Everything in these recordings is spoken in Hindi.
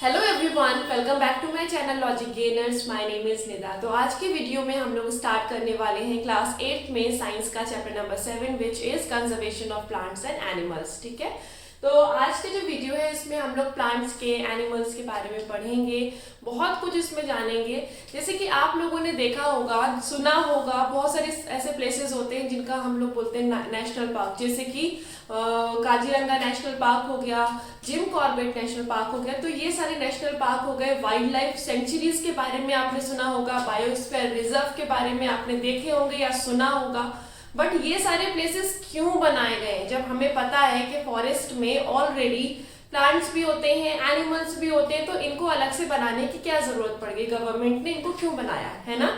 Hello everyone, welcome back to my channel logic gainers. My name is Nida. तो आज के वीडियो में हम लोग स्टार्ट करने वाले हैं क्लास 8 में साइंस का chapter number 7 which is conservation of plants and animals. ठीक है, तो आज के जो वीडियो है इसमें हम लोग प्लांट्स के, एनिमल्स के बारे में पढ़ेंगे, बहुत कुछ इसमें जानेंगे। जैसे कि आप लोगों ने देखा होगा, सुना होगा, बहुत सारे ऐसे प्लेसेस होते हैं जिनका हम लोग बोलते हैं नेशनल पार्क। जैसे कि काजीरंगा नेशनल पार्क हो गया, जिम कॉर्बेट नेशनल पार्क हो गया। तो ये सारे नेशनल पार्क हो गए। वाइल्ड लाइफ सेंचुरीज के बारे में आपने सुना होगा, बायोस्फीयर रिजर्व के बारे में आपने देखे होंगे या सुना होगा। बट ये सारे प्लेसेस क्यों बनाए गए जब हमें पता है कि फॉरेस्ट में ऑलरेडी प्लांट्स भी होते हैं, एनिमल्स भी होते हैं, तो इनको अलग से बनाने की क्या जरूरत पड़ गई, गवर्नमेंट ने इनको क्यों बनाया है ना।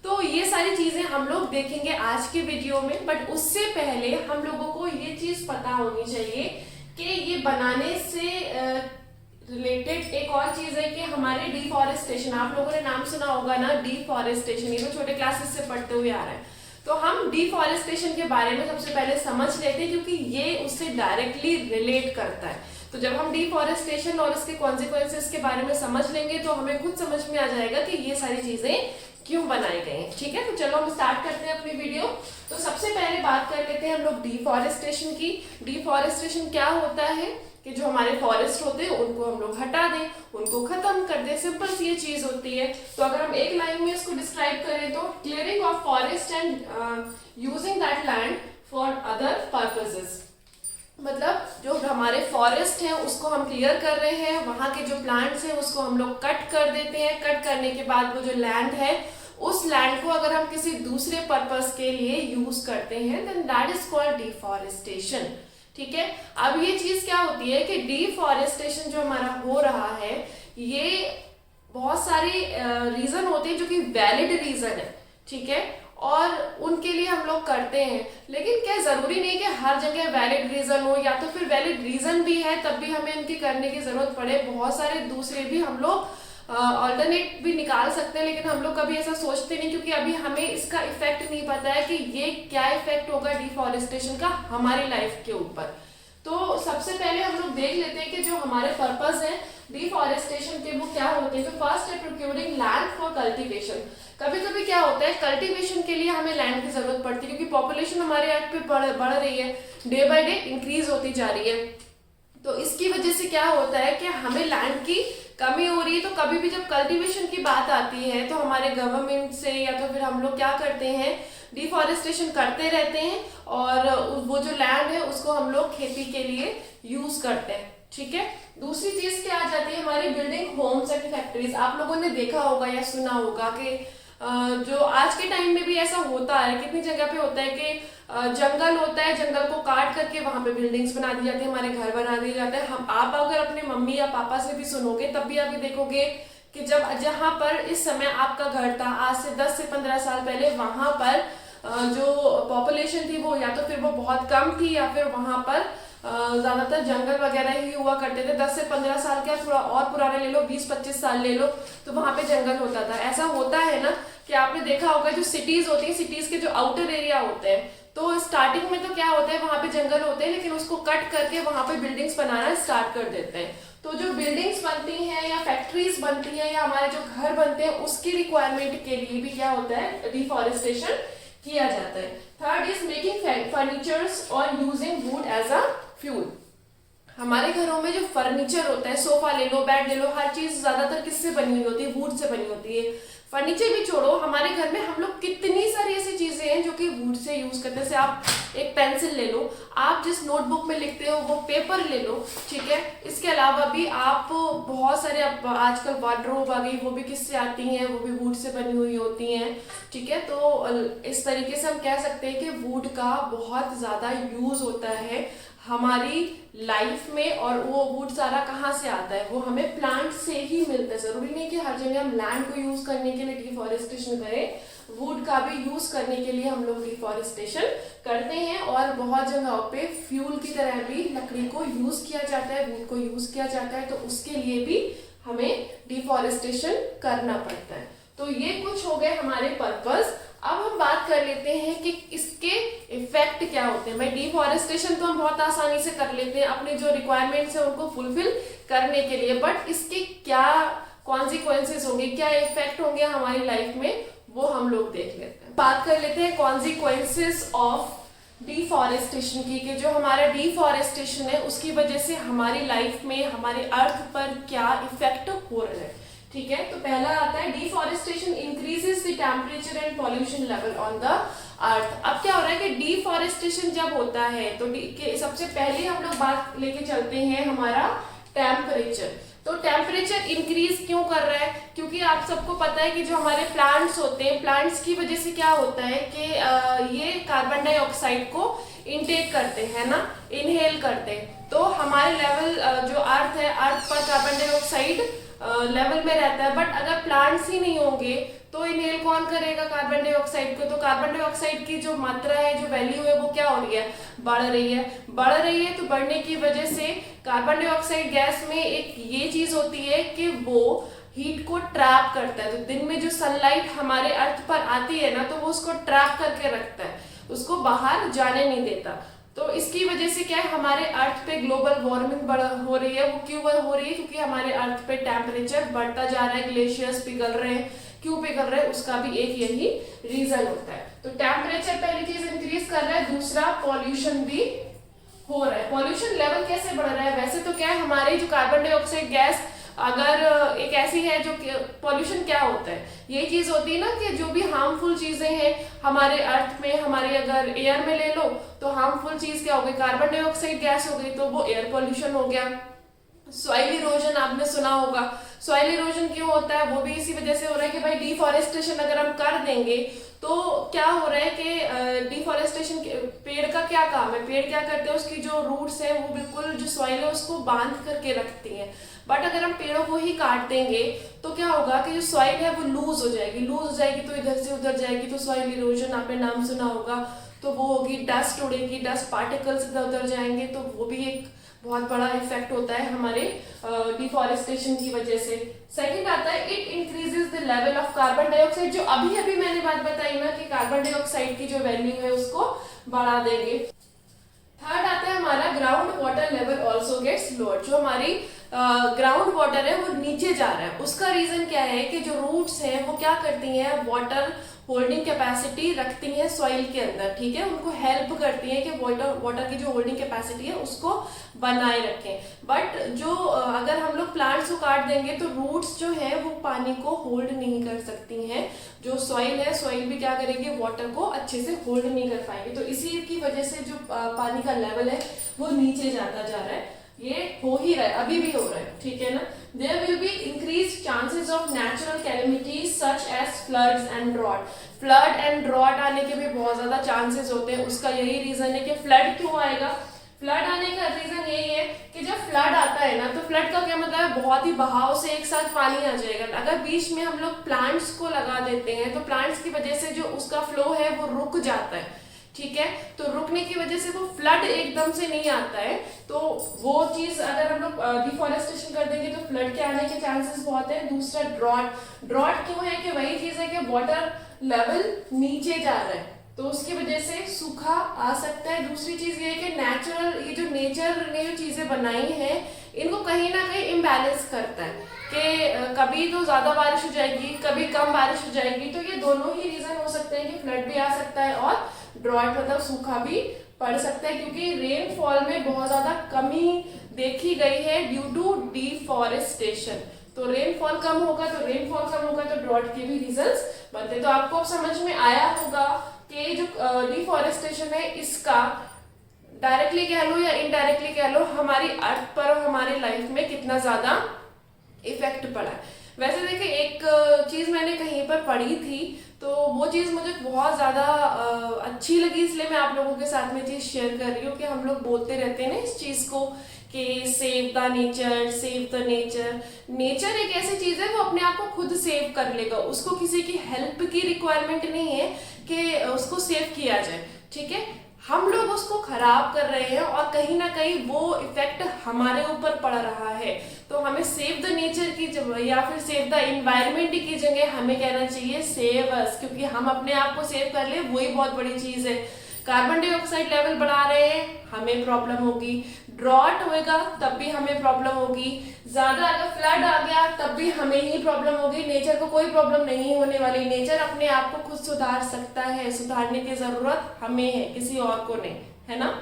तो ये सारी चीजें हम लोग देखेंगे आज के वीडियो में। बट उससे पहले हम लोगों को ये चीज पता होनी चाहिए कि ये बनाने से रिलेटेड एक और चीज है कि हमारे डिफॉरेस्टेशन, आप लोगों ने नाम सुना होगा ना, डिफॉरेस्टेशन। ये तो छोटे क्लासेस से पढ़ते हुए आ रहे हैं। तो हम डिफॉरेस्टेशन के बारे में सबसे पहले समझ लेते हैं क्योंकि ये उससे डायरेक्टली रिलेट करता है। तो जब हम डिफॉरेस्टेशन और इसके कॉन्सिक्वेंसेस के बारे में समझ लेंगे तो हमें खुद समझ में आ जाएगा कि ये सारी चीजें क्यों बनाई गई हैं। ठीक है, तो चलो हम स्टार्ट करते हैं अपनी वीडियो। तो सबसे पहले बात कर लेते हैं हम लोग डिफॉरेस्टेशन की। डिफॉरेस्टेशन क्या होता है कि जो हमारे फॉरेस्ट होते हैं उनको हम लोग हटा दें, उनको खत्म कर दें। सिंपल सी ये चीज होती है। तो अगर हम एक लाइन में इसको डिस्क्राइब करें तो clearing of forest and using that land for other purposes. मतलब जो हमारे फॉरेस्ट है उसको हम क्लियर कर रहे हैं, वहां के जो प्लांट्स हैं उसको हम लोग कट कर देते हैं। कट करने के बाद वो जो लैंड है उस लैंड को अगर हम किसी दूसरे पर्पस के लिए यूज करते हैं then that is called deforestation. ठीक है, अब ये चीज क्या होती है कि डिफॉरेस्टेशन जो हमारा हो रहा है ये बहुत सारे रीजन होते हैं जो कि वैलिड रीजन है। ठीक है, और उनके लिए हम लोग करते हैं। लेकिन क्या जरूरी नहीं कि हर जगह वैलिड रीजन हो, या तो फिर वैलिड रीजन भी है तब भी हमें इनकी करने की जरूरत पड़े। बहुत सारे दूसरे भी हम लोग ऑल्टरनेट भी निकाल सकते हैं, लेकिन हम लोग कभी ऐसा सोचते नहीं क्योंकि अभी हमें इसका इफेक्ट नहीं पता है कि ये क्या इफेक्ट होगा डिफॉरेस्टेशन का हमारी लाइफ के ऊपर। तो सबसे पहले हम लोग देख लेते हैं कि जो हमारे पर्पस है डिफॉरेस्टेशन के वो क्या होते हैं। तो फर्स्ट है प्रोक्यूरिंग लैंड फॉर कल्टीवेशन। कभी कभी क्या होता है कल्टीवेशन के लिए हमें लैंड की जरूरत पड़ती है क्योंकि पॉपुलेशन हमारे अर्थ पे बढ़ रही है, डे बाय डे इंक्रीज होती जा रही है। तो इसकी वजह से क्या होता है कि हमें लैंड की कमी हो रही है। तो कभी भी जब कल्टीवेशन की बात आती है तो हमारे गवर्नमेंट से या तो फिर हम लोग क्या करते हैं, डिफॉरेस्टेशन करते रहते हैं और वो जो लैंड है उसको हम लोग खेती के लिए यूज करते हैं। ठीक है, दूसरी चीज क्या आ जाती है हमारी बिल्डिंग होम्स एंड फैक्ट्रीज। आप लोगों ने देखा होगा या सुना होगा कि जो आज के टाइम में भी ऐसा होता है, कितनी जगह पे होता है कि जंगल होता है, जंगल को काट करके वहां पे बिल्डिंग्स बना दी जाती है, हमारे घर बना दिए जाते हैं। हम आप अगर अपने मम्मी या पापा से भी सुनोगे तब भी आप ये देखोगे कि जब जहां पर इस समय आपका घर था आज से 10 से 15 साल पहले, वहां पर जो पॉपुलेशन थी वो या तो फिर वो बहुत कम थी या फिर वहां पर ज्यादातर जंगल वगैरह ही हुआ करते थे। 10 से 15 साल क्या, थोड़ा और पुराने ले लो, 20-25 साल ले लो, तो वहां पे जंगल होता था। ऐसा होता है ना कि आपने देखा होगा जो सिटीज होती है, सिटीज के जो आउटर एरिया होते हैं, तो स्टार्टिंग में तो क्या होता है वहां पे जंगल होते हैं लेकिन उसको कट करके वहां पे बिल्डिंग्स बनाना स्टार्ट कर देते हैं। तो जो बिल्डिंग्स बनती हैं या फैक्ट्रीज बनती हैं या हमारे जो घर बनते हैं उसकी रिक्वायरमेंट के लिए भी क्या होता है डिफॉरेस्टेशन किया जाता है। थर्ड इज मेकिंग फर्नीचर्स और using wood as a fuel. हमारे घरों में जो फर्नीचर होता है, सोफा ले लो, बेड ले लो, हर चीज ज्यादातर किससे बनी हुई होती है, वुड से बनी होती है। फर्नीचर भी छोड़ो, हमारे घर में हम लोग कितनी सारी ऐसी चीजें हैं जो कि वुड से यूज करते हैं। जैसे आप एक पेंसिल ले लो, आप जिस नोटबुक में लिखते हो वो पेपर ले लो। ठीक है, इसके अलावा भी आप बहुत सारे आजकल वार्डरोब आ गई, वो भी किससे आती हैं, वो भी वुड से बनी हुई होती हैं। ठीक है, तो इस तरीके से हम कह सकते हैं कि वुड का बहुत ज्यादा यूज होता है हमारी लाइफ में। और वो वुड सारा कहाँ से आता है, वो हमें प्लांट से ही मिलता है। जरूरी नहीं कि हर जगह हम लैंड को यूज करने के लिए डिफॉरेस्टेशन करें, वुड का भी यूज करने के लिए हम लोग डिफॉरेस्टेशन करते हैं। और बहुत जगहों पे फ्यूल की तरह भी लकड़ी को यूज किया जाता है, वुड को यूज किया जाता है, तो उसके लिए भी हमें डिफॉरेस्टेशन करना पड़ता है। तो ये कुछ हो गए हमारे पर्पस। अब हम बात कर लेते हैं कि इसके इफेक्ट क्या होते हैं। भाई डिफॉरेस्टेशन तो हम बहुत आसानी से कर लेते हैं अपने जो रिक्वायरमेंट्स है उनको फुलफिल करने के लिए, बट इसके क्या कॉन्सिक्वेंसेस होंगे, क्या इफेक्ट होंगे हमारी लाइफ में, वो हम लोग देख लेते हैं। बात कर लेते हैं कॉन्सिक्वेंसेस ऑफ डिफॉरेस्टेशन की, कि जो हमारा डिफॉरेस्टेशन है उसकी वजह से हमारी लाइफ में, हमारे अर्थ पर क्या इफेक्ट हो रहा है। ठीक है, तो पहला आता है deforestation increases the temperature and pollution level on the earth. अब क्या हो रहा है कि डिफॉरेस्टेशन जब होता है तो सबसे पहले हम लोग बात लेके चलते हैं हमारा टेम्परेचर। तो टेम्परेचर इंक्रीज क्यों कर रहा है? क्योंकि आप सबको पता है कि जो हमारे प्लांट्स होते हैं, प्लांट्स की वजह से क्या होता है कि ये कार्बन डाइऑक्साइड को इनटेक करते हैं ना, इनहेल करते हैं। तो हमारे लेवल जो अर्थ है, अर्थ पर कार्बन डाइऑक्साइड लेवल में रहता है, बट अगर प्लांट्स ही नहीं होंगे तो इनहेल कौन करेगा कार्बन डाइऑक्साइड को? तो कार्बन डाइऑक्साइड की जो मात्रा है, जो वैल्यू है, वो क्या हो रही है? बढ़ रही है। बढ़ रही है तो बढ़ने की वजह से कार्बन डाइऑक्साइड गैस में एक ये चीज होती है कि वो हीट को ट्रैप करता है। तो दिन में जो सनलाइट हमारे अर्थ पर आती है ना, तो वो उसको ट्रैप करके रखता है, उसको बाहर जाने नहीं देता। तो इसकी वजह से क्या है, हमारे अर्थ पे ग्लोबल वार्मिंग हो रही है। वो क्यों हो रही है? क्योंकि हमारे अर्थ पे टेम्परेचर बढ़ता जा रहा है, ग्लेशियर्स पिघल रहे हैं। क्यों पिघल रहे हैं? उसका भी एक यही रीजन होता है। तो टेम्परेचर पहली चीज इंक्रीज कर रहा है, दूसरा पॉल्यूशन भी हो रहा है। पॉल्यूशन लेवल कैसे बढ़ रहा है? वैसे तो क्या है, हमारे जो कार्बन डाइऑक्साइड गैस अगर एक ऐसी है जो पॉल्यूशन क्या होता है, यही चीज होती है ना कि जो भी हार्मफुल चीजें हैं हमारे अर्थ में, हमारे अगर एयर में ले लो तो हार्मफुल चीज क्या हो गई? कार्बन डाइऑक्साइड गैस हो गई, तो वो एयर पॉल्यूशन हो गया। सॉइल इरोजन आपने सुना होगा। सॉइल इरोजन क्यों होता है? वो भी इसी वजह से हो रहा है कि भाई डिफॉरेस्टेशन अगर हम कर देंगे तो क्या हो रहा है कि डिफॉरेस्टेशन, पेड़ का क्या काम है? पेड़ क्या करते हैं, उसकी जो रूट्स है वो बिल्कुल जो सॉइल है उसको बांध करके रखती हैं। बट अगर हम पेड़ों को ही काट देंगे तो क्या होगा कि जो सॉइल है वो लूज हो जाएगी। लूज हो जाएगी तो इधर से उधर जाएगी, तो सॉइल इरोजन आपने नाम सुना होगा। तो वो होगी, डस्ट उड़ेगी, डस्ट पार्टिकल्स इधर उधर जाएंगे, तो वो भी एक बहुत बड़ा इफेक्ट होता है हमारे डिफॉरेस्टेशन की वजह से। सेकंड आता है it increases the level of carbon dioxide. जो अभी अभी मैंने बात बताई ना कि कार्बन डाइऑक्साइड की जो वैल्यू है उसको बढ़ा देंगे। थर्ड आता है हमारा ground water level also gets lower. जो हमारी ग्राउंड वाटर है वो नीचे जा रहा है। उसका रीजन क्या है कि जो रूट्स हैं वो क्या करती हैं, वाटर होल्डिंग कैपेसिटी रखती हैं सॉइल के अंदर। ठीक है, उनको हेल्प करती हैं कि वाटर की जो होल्डिंग कैपेसिटी है उसको बनाए रखें। बट जो अगर हम लोग प्लांट्स को काट देंगे तो रूट्स जो है वो पानी को होल्ड नहीं कर सकती हैं। जो सॉइल है, सॉइल भी क्या करेगी, वाटर को अच्छे से होल्ड नहीं कर पाएंगे। तो इसी की वजह से जो पानी का लेवल है वो नीचे जाता जा रहा है। ये हो ही रहा है, अभी भी हो रहा है। ठीक है ना। There will be increased chances of natural calamities such as floods and drought. Flood and drought आने के भी बहुत ज्यादा चांसेस होते हैं। उसका यही रीजन है कि फ्लड क्यों आएगा। फ्लड आने का रीजन यही है कि जब फ्लड आता है ना, तो फ्लड का क्या मतलब है, बहुत ही बहाव से एक साथ पानी आ जाएगा। अगर बीच में हम लोग प्लांट्स को लगा देते हैं तो प्लांट्स की वजह से जो उसका फ्लो है वो रुक जाता है। ठीक है, तो रुकने की वजह से वो फ्लड एकदम से नहीं आता है। तो वो चीज अगर हम लोग डिफॉरेस्टेशन कर देंगे तो फ्लड के आने के चांसेस बहुत है। दूसरा ड्रॉट। ड्रॉट क्यों है कि वही चीज है कि वाटर लेवल नीचे जा रहा है, तो उसकी वजह से सूखा आ सकता है। दूसरी चीज ये है कि नेचुरल, ये जो नेचर ने जो चीजें बनाई हैं इनको कहीं ना कहीं इम्बैलेंस करता है कि कभी तो ज्यादा बारिश हो जाएगी, कभी कम बारिश हो जाएगी। तो ये दोनों ही रीजन हो सकते हैं कि फ्लड भी आ सकता है और ड्रॉट मतलब सूखा भी पड़ सकता है, क्योंकि रेनफॉल में बहुत ज्यादा कमी देखी गई है ड्यू टू डिफॉरेस्टेशन। तो रेनफॉल कम होगा तो ड्रॉट के भी रीजंस बनते। तो आपको अब समझ में आया होगा कि जो डिफॉरेस्टेशन है इसका डायरेक्टली कह लो या इनडायरेक्टली कह लो हमारी अर्थ पर और हमारी लाइफ में कितना ज्यादा इफेक्ट पड़ा है। वैसे देखिए, एक चीज मैंने कहीं पर पढ़ी थी तो वो चीज मुझे बहुत ज्यादा अच्छी लगी, इसलिए मैं आप लोगों के साथ में चीज शेयर कर रही हूँ कि हम लोग बोलते रहते हैं ना इस चीज को कि save the nature, save the nature. Nature एक ऐसी चीज है वो अपने आप को खुद सेव कर लेगा, उसको किसी की हेल्प की रिक्वायरमेंट नहीं है कि उसको सेव किया जाए। ठीक है, हम लोग उसको खराब कर रहे हैं और कहीं ना कहीं वो इफेक्ट हमारे ऊपर पड़ रहा है। तो तो हमें सेव द नेचर की या फिर सेव द इन्वायरमेंट की जगह हमें कहना चाहिए सेव अस, क्योंकि हम अपने आप को सेव कर ले वही बहुत बड़ी चीज है। कार्बन डाइऑक्साइड लेवल बढ़ा रहे हैं हमें प्रॉब्लम होगी, ड्रॉट होएगा तब भी हमें प्रॉब्लम होगी, ज्यादा अगर फ्लड आ गया तब भी हमें ही प्रॉब्लम होगी। नेचर को कोई प्रॉब्लम नहीं होने वाली, नेचर अपने आप को खुद सुधार सकता है, सुधारने की जरूरत हमें है, किसी और को नहीं, है ना।